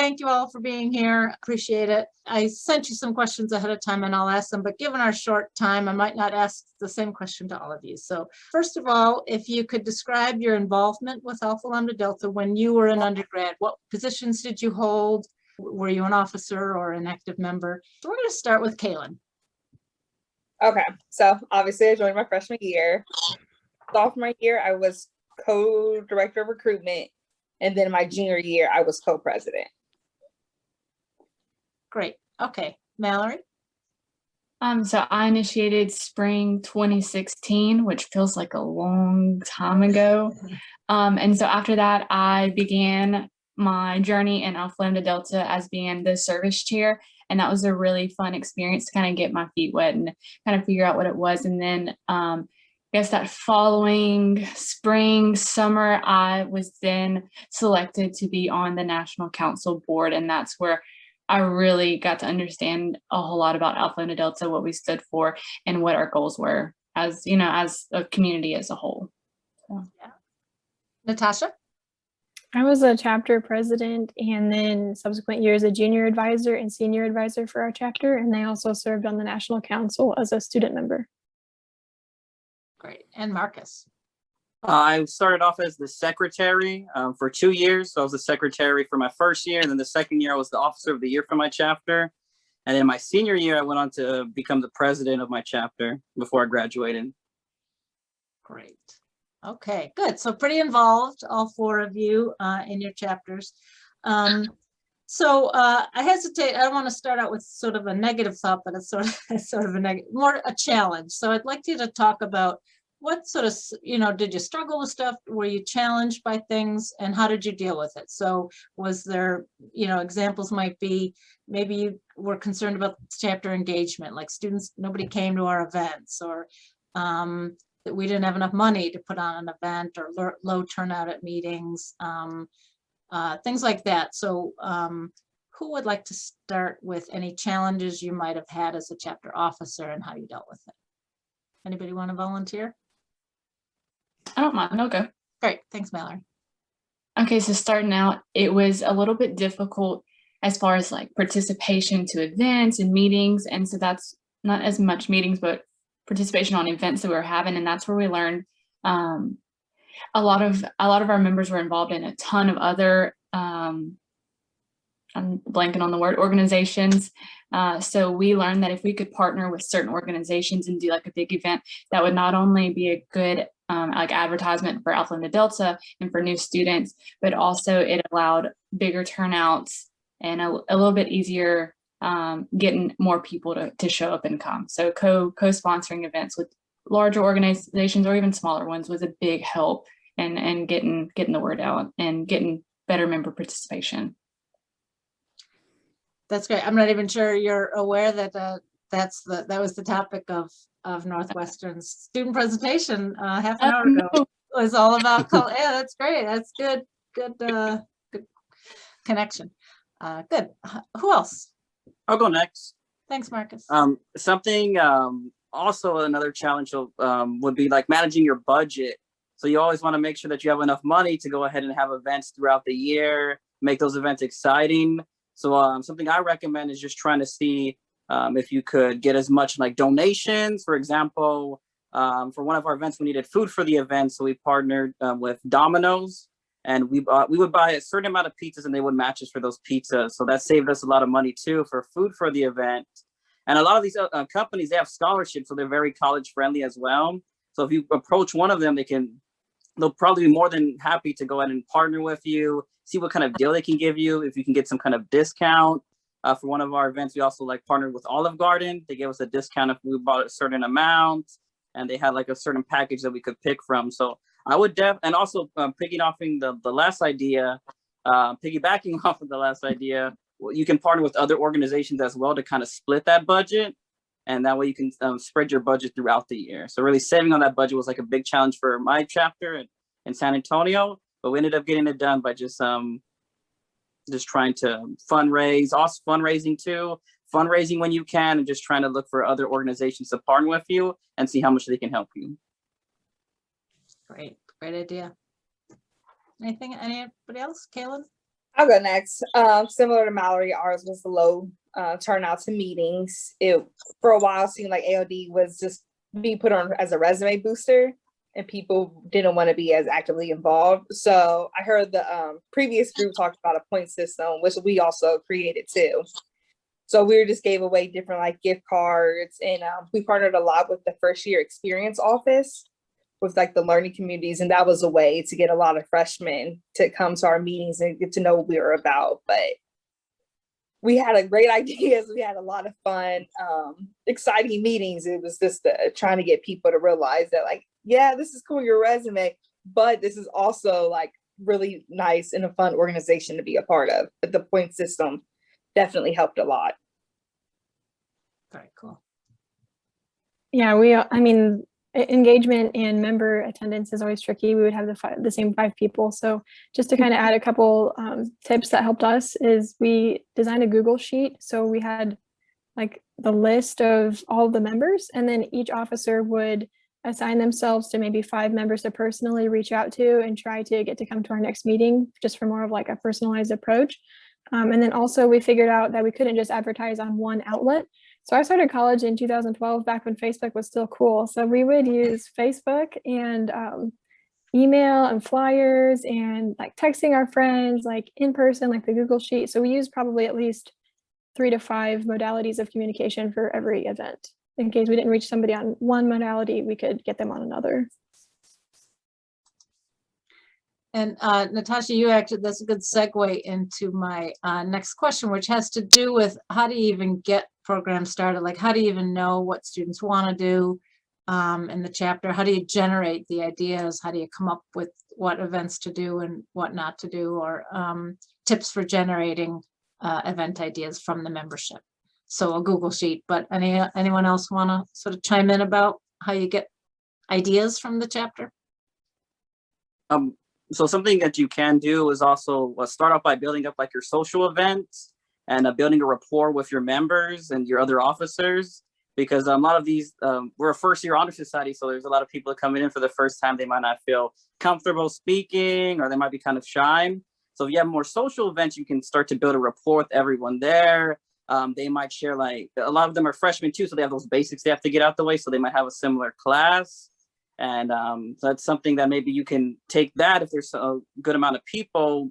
thank you all for being here. Appreciate it. I sent you some questions ahead of time and I'll ask them, but given our short time, I might not ask the same question to all of you. So first of all, if you could describe your involvement with Alpha Lambda Delta when you were an undergrad, what positions did you hold? Were you an officer or an active member? So we're going to start with Caylan. Okay, so obviously I joined my freshman year. Sophomore year, I was co-director of recruitment. And then my junior year, I was co-president. Great. Okay. Mallory? So I initiated spring 2016, which feels like a long time ago. And so after that, I began my journey in Alpha Lambda Delta as being the service chair. And that was a really fun experience to kind of get my feet wet and kind of figure out what it was. And then I guess that following spring, summer, I was then selected to be on the National Council Board. And that's where I really got to understand a whole lot about Alpha Lambda Delta, what we stood for, and what our goals were as, you know, as a community as a whole. So. Yeah. Natasha? I was a chapter president and then subsequent years a junior advisor and senior advisor for our chapter. And I also served on the National Council as a student member. Great. And Marcus? I started off as the secretary for 2 years. So I was the secretary for my first year. And then the second year, I was the officer of the year for my chapter. And then my senior year, I went on to become the president of my chapter before I graduated. Great. Okay, good. So pretty involved, all four of you in your chapters. So I hesitate. I don't want to start out with sort of a negative thought, but it's sort of more a challenge. So I'd like you to talk about what sort of, did you struggle with stuff? Were you challenged by things and how did you deal with it? So was there, examples might be, maybe you were concerned about chapter engagement, like students, nobody came to our events, or that we didn't have enough money to put on an event, or low turnout at meetings, things like that. So who would like to start with any challenges you might have had as a chapter officer and how you dealt with it? Anybody want to volunteer? I don't mind, I'll go. Great, thanks, Mallory. Okay, so starting out, it was a little bit difficult as far as like participation to events and meetings. And so that's not as much meetings, but participation on events that we were having. And that's where we learned a lot of our members were involved in a ton of other, I'm blanking on the word, organizations. So we learned that if we could partner with certain organizations and do like a big event, that would not only be a good like advertisement for Alpha Lambda Delta and for new students, but also it allowed bigger turnouts and a little bit easier getting more people to show up and come. So co-sponsoring events with larger organizations or even smaller ones was a big help in getting the word out and getting better member participation. That's great. I'm not even sure you're aware that that was the topic of Northwestern's student presentation half an hour ago. It was all about yeah, that's great. That's good connection. Good. Who else? I'll go next. Thanks, Marcus. Something also another challenge would be like managing your budget. So you always want to make sure that you have enough money to go ahead and have events throughout the year, make those events exciting. So something I recommend is just trying to see if you could get as much like donations. For example, for one of our events, we needed food for the event. So we partnered with Domino's, and we would buy a certain amount of pizzas and they would match us for those pizzas. So that saved us a lot of money too for food for the event. And a lot of these companies, they have scholarships, so they're very college friendly as well. So if you approach one of them, they'll probably be more than happy to go ahead and partner with you, see what kind of deal they can give you, if you can get some kind of discount. For one of our events, we also partnered with Olive Garden. They gave us a discount if we bought a certain amount, and they had like a certain package that we could pick from. So I would and also piggybacking the last idea, you can partner with other organizations as well to kind of split that budget. And that way you can spread your budget throughout the year. So really saving on that budget was like a big challenge for my chapter in San Antonio, but we ended up getting it done by just trying to fundraise, also fundraising too, fundraising when you can, and just trying to look for other organizations to partner with you and see how much they can help you. Great idea. Anybody else? Caylan? I'll go next. Similar to Mallory, ours was low turnout to meetings. It for a while seemed like ALD was just being put on as a resume booster, and people didn't want to be as actively involved. So I heard the previous group talked about a point system, which we also created too. So we just gave away different like gift cards, and we partnered a lot with the first year experience office with like the learning communities, and that was a way to get a lot of freshmen to come to our meetings and get to know what we were about. But we had a great ideas. We had a lot of fun, exciting meetings. It was just trying to get people to realize that like, yeah, this is cool, your resume, but this is also like really nice and a fun organization to be a part of. But the point system definitely helped a lot. Very cool. Yeah, I mean, engagement and member attendance is always tricky. We would have the same 5 people. So just to kind of add a couple tips that helped us is we designed a Google sheet. So we had like the list of all the members, and then each officer would assign themselves to maybe 5 members to personally reach out to and try to get to come to our next meeting, just for more of like a personalized approach. And then also we figured out that we couldn't just advertise on one outlet. So I started college in 2012, back when Facebook was still cool. So we would use Facebook and email and flyers and like texting our friends, like in person, like the Google Sheet. So we used probably at least 3 to 5 modalities of communication for every event. In case we didn't reach somebody on one modality, we could get them on another. And Natasha, that's a good segue into my next question, which has to do with how do you even get programs started? Like, how do you even know what students want to do in the chapter? How do you generate the ideas? How do you come up with what events to do and what not to do, or tips for generating event ideas from the membership? So a Google Sheet, but anyone else want to sort of chime in about how you get ideas from the chapter? So something that you can do is also start off by building up like your social events and building a rapport with your members and your other officers, because a lot of these, we're a first year honor society. So there's a lot of people coming in for the first time. They might not feel comfortable speaking, or they might be kind of shy. So if you have more social events, you can start to build a rapport with everyone there. They might share, like a lot of them are freshmen too. So they have those basics they have to get out the way. So they might have a similar class. And so that's something that maybe you can take that if there's a good amount of people,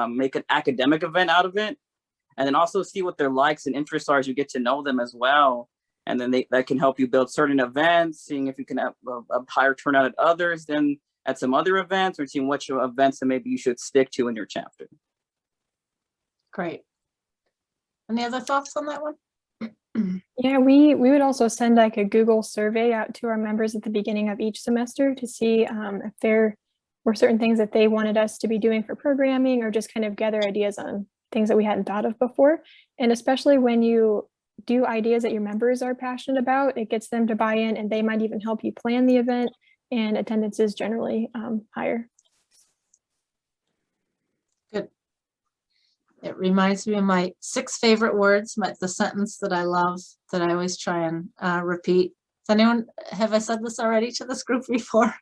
make an academic event out of it. And then also see what their likes and interests are as you get to know them as well. And then that can help you build certain events, seeing if you can have a higher turnout at others than at some other events, or seeing which events that maybe you should stick to in your chapter. Great. Any other thoughts on that one? Yeah, we would also send like a Google survey out to our members at the beginning of each semester to see if there were certain things that they wanted us to be doing for programming, or just kind of gather ideas on things that we hadn't thought of before. And especially when you do ideas that your members are passionate about, it gets them to buy in, and they might even help you plan the event, and attendance is generally higher. Good. It reminds me of my 6 favorite words, the sentence that I love, that I always try and repeat. Have I said this already to this group before?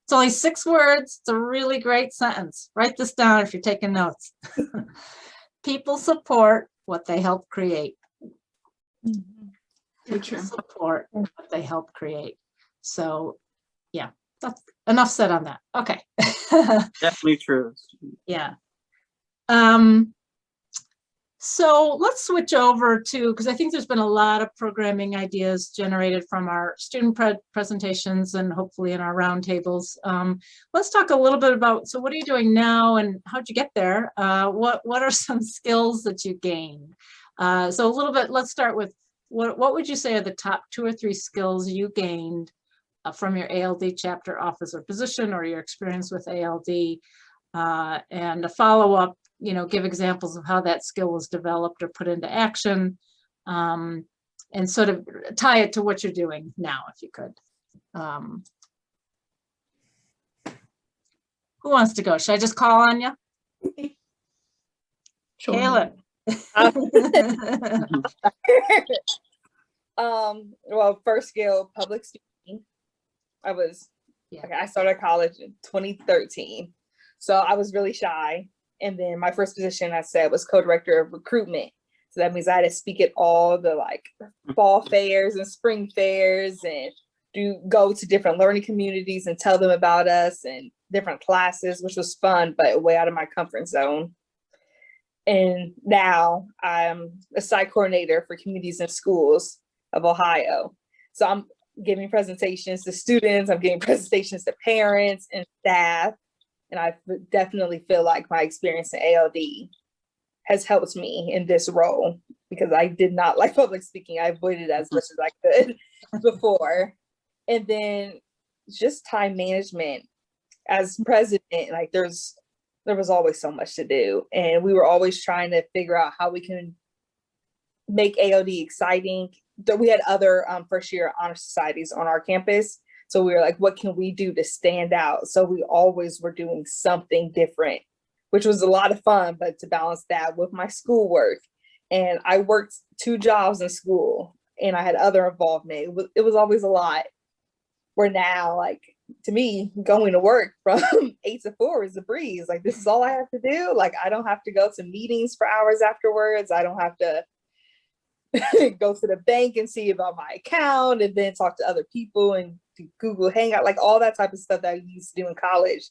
It's only 6 words. It's a really great sentence. Write this down if you're taking notes. People support what they help create. People support what they help create. So yeah, that's enough said on that. Okay. Definitely true. Yeah. So let's switch over to, because I think there's been a lot of programming ideas generated from our student presentations and hopefully in our roundtables. Let's talk a little bit about, so what are you doing now and how'd you get there? What are some skills that you gained? So a little bit, let's start with, what would you say are the top 2 or 3 skills you gained from your ALD chapter officer position or your experience with ALD? And a follow-up, give examples of how that skill was developed or put into action, and sort of tie it to what you're doing now, if you could. Who wants to go? Should I just call on you? Sure. Caylan. Well, first skill, public speaking. I started college in 2013. So I was really shy. And then my first position, I said, was co-director of recruitment. So that means I had to speak at all the like fall fairs and spring fairs and go to different learning communities and tell them about us and different classes, which was fun, but way out of my comfort zone. And now I'm a site coordinator for communities and schools of Ohio. So I'm giving presentations to students, I'm giving presentations to parents and staff. And I definitely feel like my experience in ALD has helped me in this role, because I did not like public speaking. I avoided it as much as I could before. And then just time management. As president, like there was always so much to do. And we were always trying to figure out how we can make ALD exciting. We had other first year honor societies on our campus. So we were like, what can we do to stand out? So we always were doing something different, which was a lot of fun, but to balance that with my schoolwork. And I worked 2 jobs in school and I had other involvement. It was always a lot. Where now, like, to me, going to work from 8 to 4 is a breeze. Like, this is all I have to do. Like, I don't have to go to meetings for hours afterwards. I don't have to go to the bank and see about my account and then talk to other people and do Google Hangout, like all that type of stuff that I used to do in college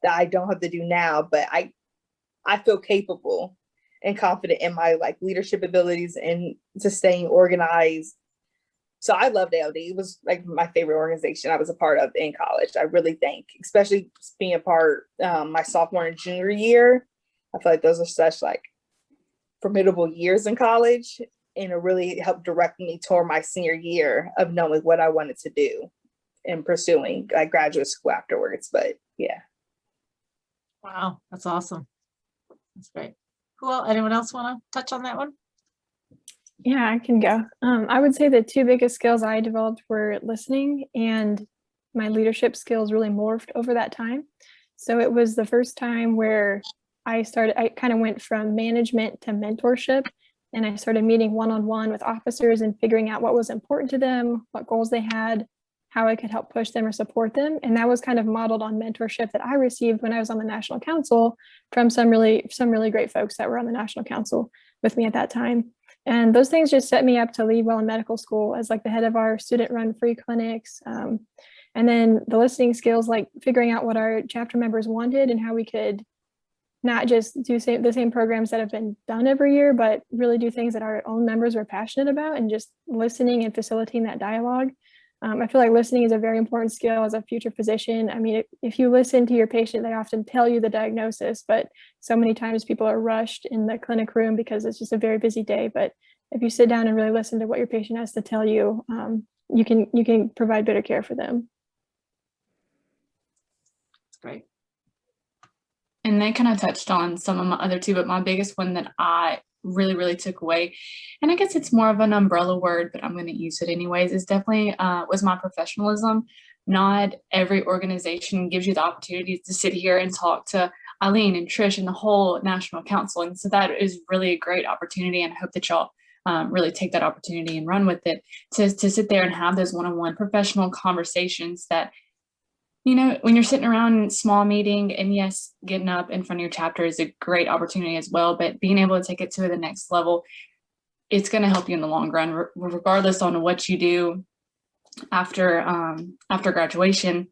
that I don't have to do now. But I feel capable and confident in my like leadership abilities and to staying organized. So I loved ALD. It was like my favorite organization I was a part of in college. I really think, especially being a part my sophomore and junior year, I feel like those are such like formidable years in college, and it really helped direct me toward my senior year of knowing what I wanted to do and pursuing like graduate school afterwards. But yeah. Wow, that's awesome. That's great. Cool. Anyone else want to touch on that one? Yeah, I can go. I would say the 2 biggest skills I developed were listening, and my leadership skills really morphed over that time. So it was the first time where I kind of went from management to mentorship, and I started meeting one-on-one with officers and figuring out what was important to them, what goals they had, how I could help push them or support them. And that was kind of modeled on mentorship that I received when I was on the National Council from some really great folks that were on the National Council with me at that time. And those things just set me up to lead well in medical school as like the head of our student-run free clinics. And then the listening skills, like figuring out what our chapter members wanted and how we could not just do the same programs that have been done every year, but really do things that our own members were passionate about, and just listening and facilitating that dialogue. I feel like listening is a very important skill as a future physician. I mean, if you listen to your patient, they often tell you the diagnosis, but so many times people are rushed in the clinic room because it's just a very busy day. But if you sit down and really listen to what your patient has to tell you, you can provide better care for them. That's great. And they kind of touched on some of my other 2, but my biggest one that I really took away, and I guess it's more of an umbrella word, but I'm going to use it anyways, is definitely was my professionalism. Not every organization gives you the opportunity to sit here and talk to Eileen and Trish and the whole National Council. And so that is really a great opportunity, and I hope that y'all really take that opportunity and run with it, to sit there and have those one-on-one professional conversations that, you know, when you're sitting around in a small meeting, and yes, getting up in front of your chapter is a great opportunity as well, but being able to take it to the next level, it's going to help you in the long run, regardless on what you do after graduation.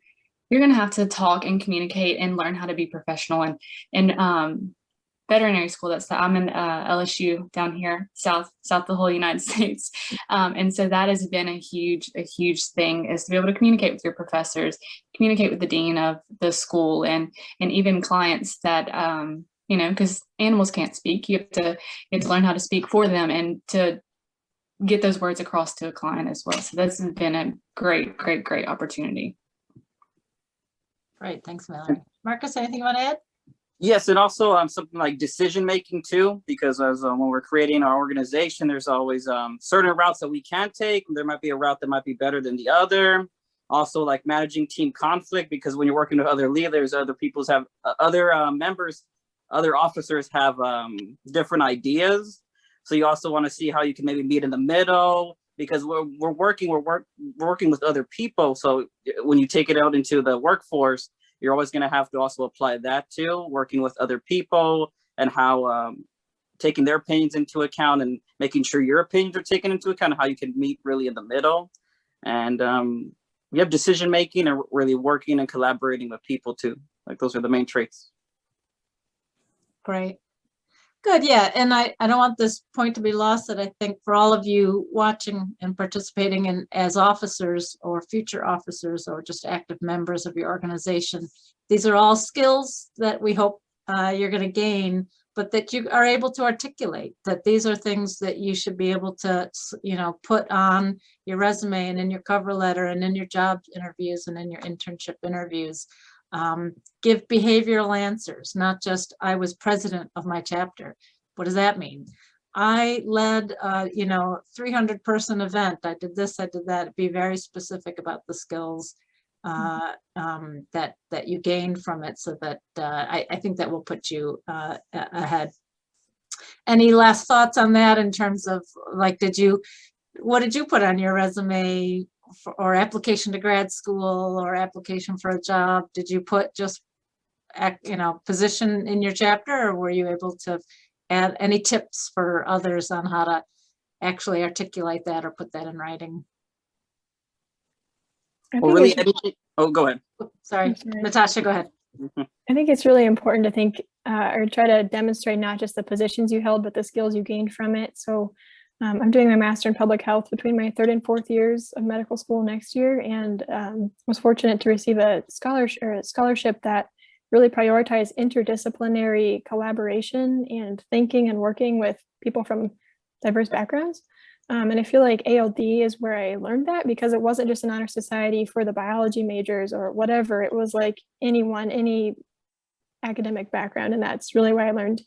You're going to have to talk and communicate and learn how to be professional. And veterinary school, I'm in LSU down here, south the whole United States. And so that has been a huge thing, is to be able to communicate with your professors, communicate with the dean of the school, and even clients that, you know, because animals can't speak. You have to learn how to speak for them and to get those words across to a client as well. So that's been a great opportunity. Great. Thanks, Mallory. Marcus, anything you want to add? Yes, and also something like decision making too, because as when we're creating our organization, there's always certain routes that we can take. There might be a route that might be better than the other. Also, like managing team conflict, because when you're working with other leaders, other people's have other members, other officers have different ideas. So you also want to see how you can maybe meet in the middle, because we're working with other people. So when you take it out into the workforce, you're always going to have to also apply that too, working with other people and how taking their opinions into account and making sure your opinions are taken into account, and how you can meet really in the middle. And we have decision making and really working and collaborating with people too. Like those are the main traits. Great. Good. Yeah. And I don't want this point to be lost, that I think for all of you watching and participating in as officers or future officers or just active members of your organization, these are all skills that we hope you're going to gain, but that you are able to articulate, that these are things that you should be able to, you know, put on your resume and in your cover letter and in your job interviews and in your internship interviews. Give behavioral answers, not just I was president of my chapter. What does that mean? I led, you know, 300-person event. I did this, I did that. Be very specific about the skills that you gain from it, so that I think that will put you ahead. Any last thoughts on that in terms of, like, what did you put on your resume or application to grad school or application for a job? Did you put just, you know, position in your chapter, or were you able to add any tips for others on how to actually articulate that or put that in writing? Well, really, oh, go ahead. Sorry, Natasha, go ahead. I think it's really important to think or try to demonstrate not just the positions you held, but the skills you gained from it. So I'm doing my master in public health between my 3rd and 4th years of medical school next year, and was fortunate to receive a scholarship that really prioritized interdisciplinary collaboration and thinking and working with people from diverse backgrounds. And I feel like ALD is where I learned that, because it wasn't just an honor society for the biology majors or whatever. It was like anyone, any academic background. And that's really where I learned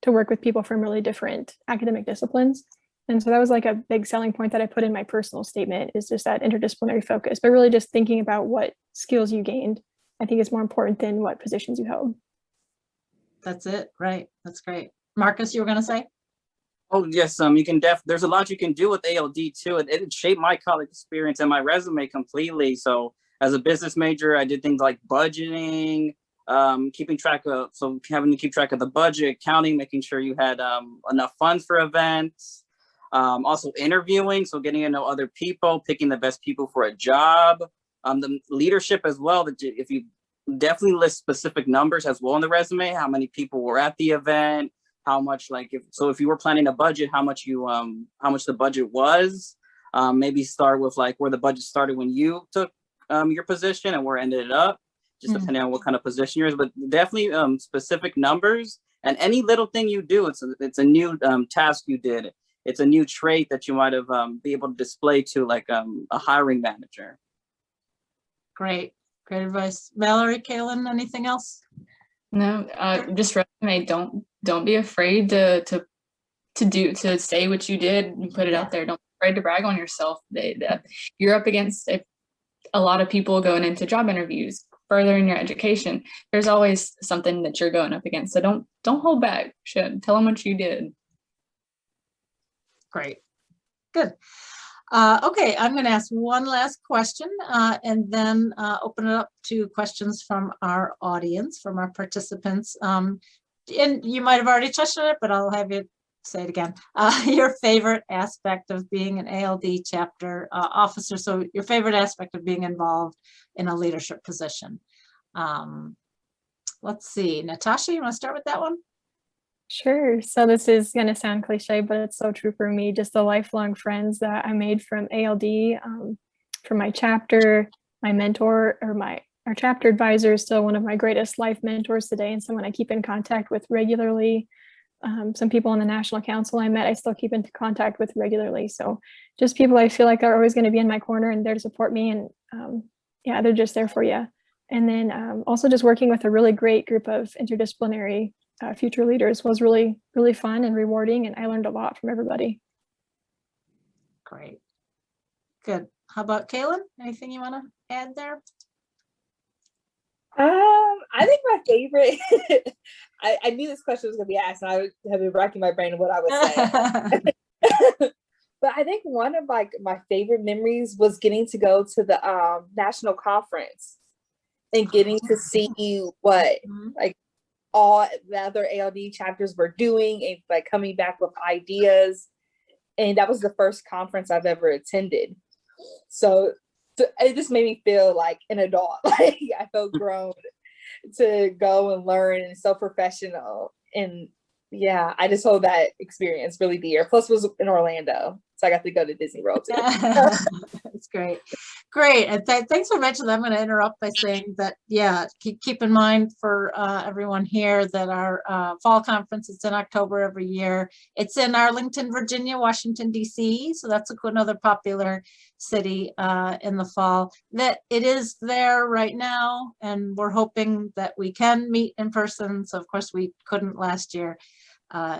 to work with people from really different academic disciplines. And so that was like a big selling point that I put in my personal statement, is just that interdisciplinary focus, but really just thinking about what skills you gained, I think is more important than what positions you held. That's it. Right. That's great. Marcus, you were going to say? Oh, yes. You can there's a lot you can do with ALD too. It shaped my college experience and my resume completely. So as a business major, I did things like budgeting, having to keep track of the budget, counting, making sure you had enough funds for events. Also interviewing, so getting to know other people, picking the best people for a job. The leadership as well, that if you definitely list specific numbers as well in the resume, how many people were at the event, how much, like, if you were planning a budget, how much the budget was. Maybe start with like where the budget started when you took your position and where it ended up, just depending on what kind of position you're in. But definitely specific numbers, and any little thing you do, it's a new task you did. It's a new trait that you might have be able to display to like a hiring manager. Great advice. Mallory, Caylan, anything else? No, just resume. Don't be afraid to say what you did and put it out there. Don't be afraid to brag on yourself. You're up against a lot of people going into job interviews, furthering your education. There's always something that you're going up against. So don't hold back. Tell them what you did. Great. Good. Okay, I'm going to ask one last question and then open it up to questions from our audience, from our participants. And you might have already touched on it, but I'll have you say it again. Your favorite aspect of being an ALD chapter officer. So your favorite aspect of being involved in a leadership position. Let's see. Natasha, you want to start with that one? Sure. So this is going to sound cliche, but it's so true for me. Just the lifelong friends that I made from ALD, from my chapter, my mentor, or our chapter advisor is still one of my greatest life mentors today, and someone I keep in contact with regularly. Some people on the National Council I met, I still keep in contact with regularly. So just people I feel like are always going to be in my corner and there to support me. And yeah, they're just there for you. And then also just working with a really great group of interdisciplinary future leaders was really, really fun and rewarding. And I learned a lot from everybody. Great. Good. How about Caylan? Anything you want to add there? I think my favorite, I knew this question was going to be asked, and I have been racking my brain on what I would say. But I think one of my favorite memories was getting to go to the national conference and getting to see what like all the other ALD chapters were doing and like coming back with ideas. And that was the first conference I've ever attended. So it just made me feel like an adult. Like I felt grown to go and learn, and so professional. And yeah, I just hold that experience really dear. Plus it was in Orlando, so I got to go to Disney World too. That's great. Great. And thanks for mentioning that. I'm going to interrupt by saying that, yeah, keep in mind for everyone here that our fall conference is in October every year. It's in Arlington, Virginia, Washington, D.C. So that's another popular city in the fall. That it is there right now, and we're hoping that we can meet in person. So of course we couldn't last year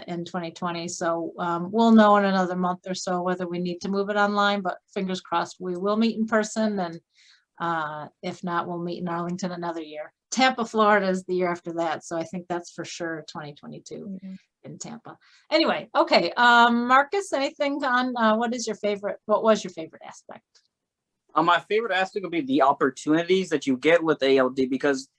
in 2020. So we'll know in another month or so whether we need to move it online, but fingers crossed we will meet in person. And if not, we'll meet in Arlington another year. Tampa, Florida is the year after that. So I think that's for sure 2022 in Tampa. Anyway, okay. Marcus, anything on what was your favorite aspect? My favorite aspect would be the opportunities that you get with ALD, because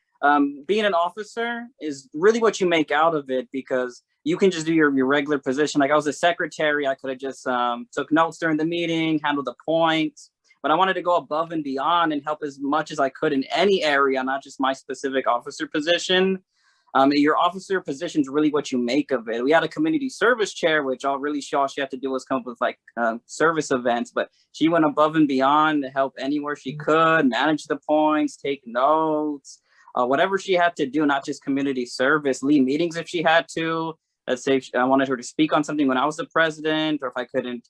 being an officer is really what you make out of it, because you can just do your regular position. Like I was a secretary, I could have just took notes during the meeting, handled the points, but I wanted to go above and beyond and help as much as I could in any area, not just my specific officer position. Your officer position is really what you make of it. We had a community service chair, which all she had to do was come up with like service events, but she went above and beyond to help anywhere she could, manage the points, take notes, whatever she had to do, not just community service, lead meetings if she had to. Let's say I wanted her to speak on something when I was the president, or if I couldn't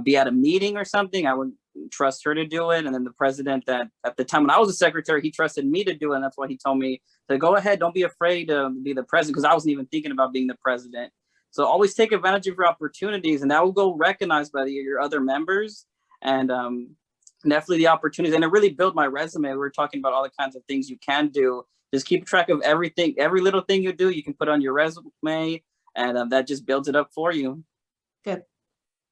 be at a meeting or something, I would trust her to do it. And then the president, that at the time when I was a secretary, he trusted me to do it. And that's why he told me to go ahead, don't be afraid to be the president, because I wasn't even thinking about being the president. So always take advantage of your opportunities, and that will go recognized by your other members. And definitely the opportunities. And it really built my resume. We were talking about all the kinds of things you can do. Just keep track of everything. Every little thing you do, you can put on your resume, and that just builds it up for you. Good.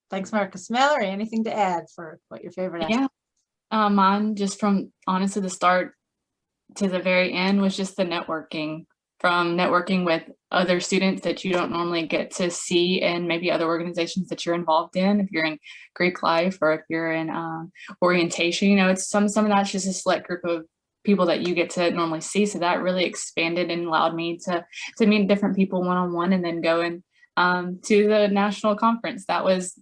Thanks, Marcus. Mallory, anything to add for what your favorite aspect? Yeah, mine just from honestly the start to the very end was just the networking, from networking with other students that you don't normally get to see, and maybe other organizations that you're involved in. If you're in Greek life, or if you're in orientation, you know, it's some of that's just a select group of people that you get to normally see. So that really expanded and allowed me to meet different people one-on-one, and then going to the national conference. That was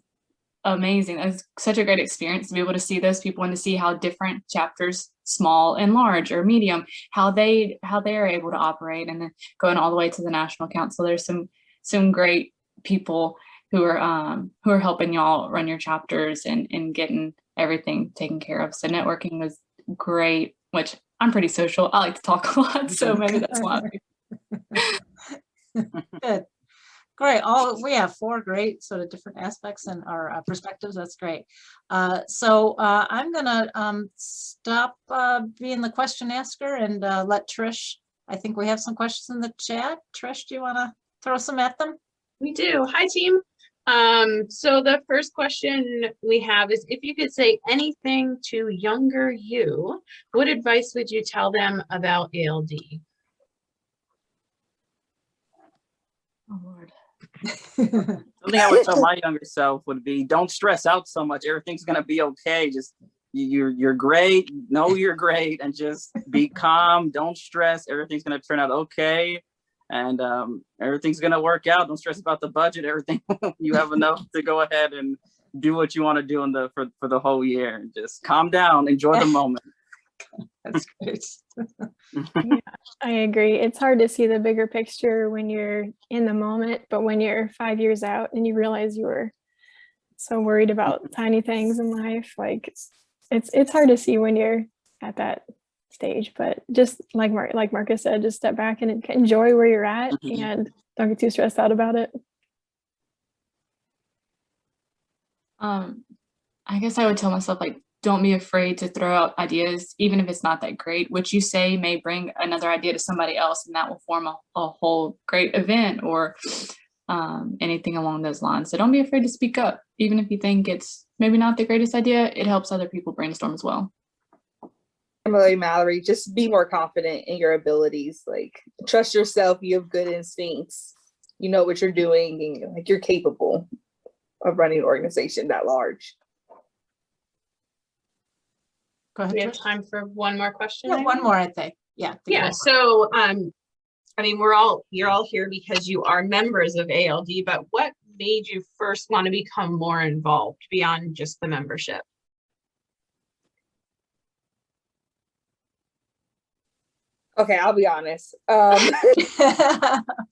amazing. That was such a great experience to be able to see those people and to see how different chapters, small and large or medium, how they are able to operate, and then going all the way to the national council. There's some great people who are helping y'all run your chapters and getting everything taken care of. So networking was great, which I'm pretty social. I like to talk a lot, so maybe that's why. Good. Great. We have 4 great sort of different aspects and our perspectives. That's great. So I'm gonna stop being the question asker and let Trish. I think we have some questions in the chat. Trish, do you want to throw some at them? We do. Hi, team. So the first question we have is, if you could say anything to younger you, what advice would you tell them about ALD? Oh, Lord. Something I would tell my younger self would be, don't stress out so much. Everything's gonna be okay. Just you're great. Know you're great, and just be calm. Don't stress. Everything's gonna turn out okay, and everything's gonna work out. Don't stress about the budget. Everything you have enough to go ahead and do what you want to do for the whole year. Just calm down. Enjoy the moment. That's great. Yeah, I agree. It's hard to see the bigger picture when you're in the moment, but when you're 5 years out and you realize you were so worried about tiny things in life, like it's hard to see when you're at that stage. But just like Marcus said, just step back and enjoy where you're at, and don't get too stressed out about it. I guess I would tell myself, like, don't be afraid to throw out ideas, even if it's not that great. What you say may bring another idea to somebody else, and that will form a whole great event, or anything along those lines. So don't be afraid to speak up, even if you think it's maybe not the greatest idea. It helps other people brainstorm as well. similarly, Mallory, just be more confident in your abilities. Like, trust yourself. You have good instincts. You know what you're doing, and like you're capable of running an organization that large. Go ahead. We have Trish. time for one more question. Yeah, one more, I think. Yeah. I think Yeah, one more. so I mean, you're all here because you are members of ALD, but what made you first want to become more involved beyond just the membership? Okay, I'll be honest. Be One of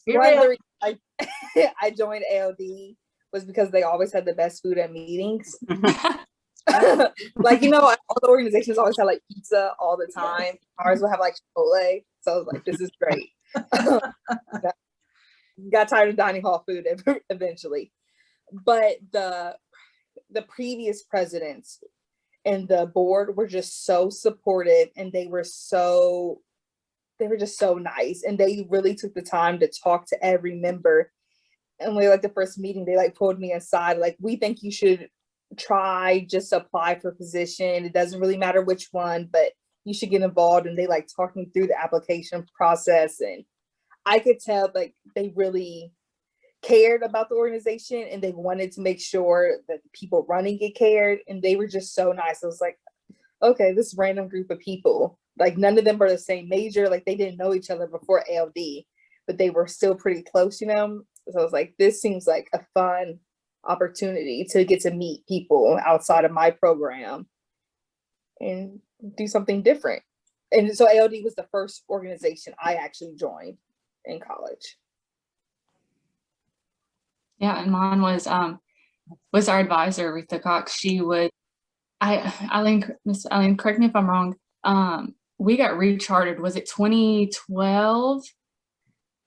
real. the reasons I joined ALD was because they always had the best food at meetings. Like, you know, all the organizations always had like pizza all the time. Ours would have like Chipotle. So I was like, this is great. Got tired of dining hall food eventually. But the previous presidents and the board were just so supportive, and they were just so nice, and they really took the time to talk to every member. And like the first meeting, they like pulled me aside, like, we think you should try, just apply for a position. It doesn't really matter which one, but you should get involved. And they like talked me through the application process, and I could tell like they really cared about the organization, and they wanted to make sure that the people running it cared, and they were just so nice. I was like, okay, this random group of people, like none of them were the same major, like they didn't know each other before ALD, but they were still pretty close, you know? So I was like, this seems like a fun opportunity to get to meet people outside of my program and do something different. And so ALD was the first organization I actually joined in college. Yeah, and mine was our advisor, Rita Cox. She would, Miss Eileen, correct me if I'm wrong. We got rechartered. Was it 2012?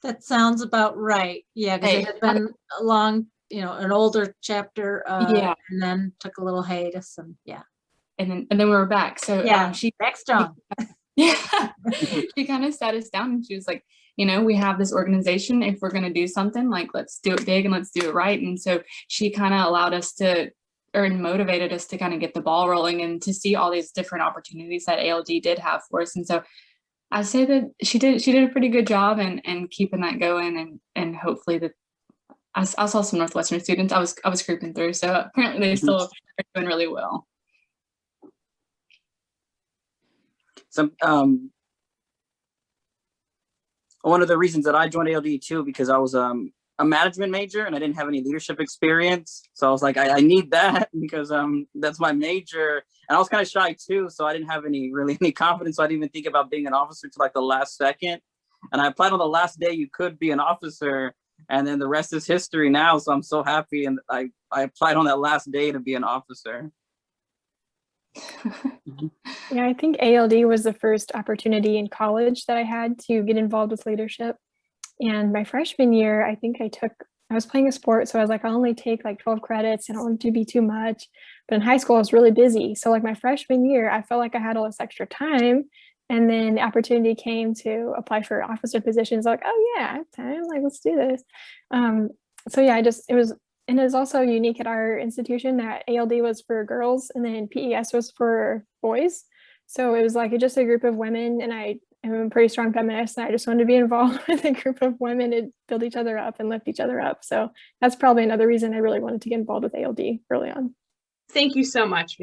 That sounds about right. Yeah, because it had been a long, an older chapter. Yeah, and then took a little hiatus, and yeah. And then we were back. So yeah, she back strong. Yeah, she kind of sat us down and she was like, we have this organization. If we're going to do something, like, let's do it big and let's do it right. And so she kind of allowed us to, or motivated us to kind of get the ball rolling and to see all these different opportunities that ALD did have for us. And so I say that she did a pretty good job and keeping that going, and hopefully that I saw some Northwestern students. I was creeping through, so apparently they still are doing really well. So one of the reasons that I joined ALD too, because I was a management major and I didn't have any leadership experience. So I was like, I need that because that's my major. And I was kind of shy too, so I didn't have any confidence. So I didn't even think about being an officer till like the last second. And I applied on the last day you could be an officer, and then the rest is history now. So I'm so happy, and I applied on that last day to be an officer. Yeah, I think ALD was the first opportunity in college that I had to get involved with leadership. And my freshman year, I think I was playing a sport. So I was like, I'll only take like 12 credits. I don't want it to be too much. But in high school, I was really busy. So like my freshman year, I felt like I had all this extra time. And then the opportunity came to apply for officer positions. Like, oh yeah, I have time. Like, let's do this. So yeah, and it was also unique at our institution that ALD was for girls and then PES was for boys. So it was like just a group of women, and I am a pretty strong feminist, and I just wanted to be involved with a group of women and build each other up and lift each other up. So that's probably another reason I really wanted to get involved with ALD early on. Thank you so much,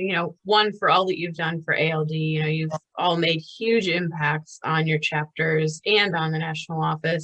one, for all that you've done for ALD. You've all made huge impacts on your chapters and on the national office.